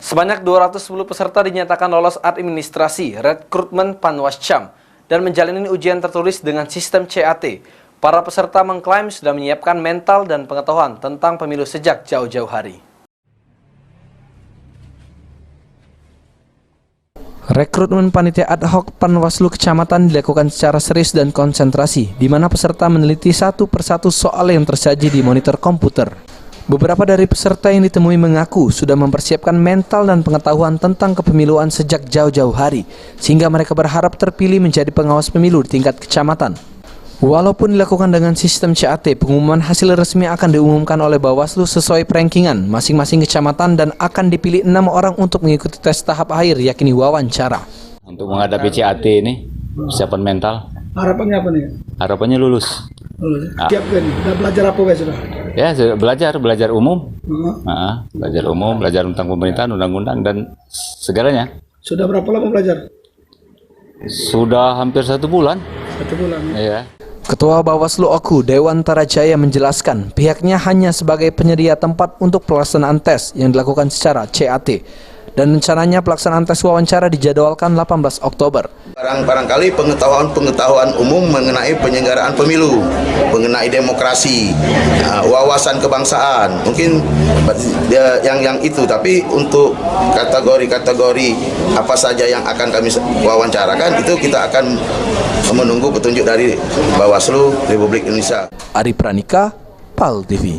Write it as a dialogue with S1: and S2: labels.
S1: Sebanyak 210 peserta dinyatakan lolos administrasi rekrutmen Panwascam dan menjalani ujian tertulis dengan sistem CAT. Para peserta mengklaim sudah menyiapkan mental dan pengetahuan tentang pemilu sejak jauh-jauh hari. Rekrutmen panitia ad hoc Panwaslu Kecamatan dilakukan secara serius dan konsentrasi, di mana peserta meneliti satu persatu soal yang tersaji di monitor komputer. Beberapa dari peserta yang ditemui mengaku sudah mempersiapkan mental dan pengetahuan tentang kepemiluan sejak jauh-jauh hari, sehingga mereka berharap terpilih menjadi pengawas pemilu di tingkat kecamatan. Walaupun dilakukan dengan sistem CAT, pengumuman hasil resmi akan diumumkan oleh Bawaslu sesuai perankingan masing-masing kecamatan dan akan dipilih 6 orang untuk mengikuti tes tahap akhir, yakni wawancara.
S2: Untuk menghadapi CAT ini, persiapan mental.
S3: Harapannya apa nih?
S2: Harapannya lulus.
S3: Lulus. Siap kan? Udah belajar apa guys sudah?
S2: Ya, belajar umum. Belajar umum, belajar tentang pemerintahan, undang-undang dan segalanya.
S3: Sudah berapa lama belajar?
S2: Sudah hampir 1 bulan.
S3: 1 bulan.
S2: Iya.
S1: Ketua Bawaslu Oku, Dewan Tarajaya menjelaskan pihaknya hanya sebagai penyedia tempat untuk pelaksanaan tes yang dilakukan secara CAT. Dan rencananya pelaksanaan tes wawancara dijadwalkan 18 Oktober.
S4: Barangkali pengetahuan umum mengenai penyelenggaraan pemilu, mengenai demokrasi, wawasan kebangsaan, mungkin yang itu. Tapi untuk kategori-kategori apa saja yang akan kami wawancarakan, itu kita akan menunggu petunjuk dari Bawaslu Republik Indonesia.
S1: Ari Pranika, PAL TV.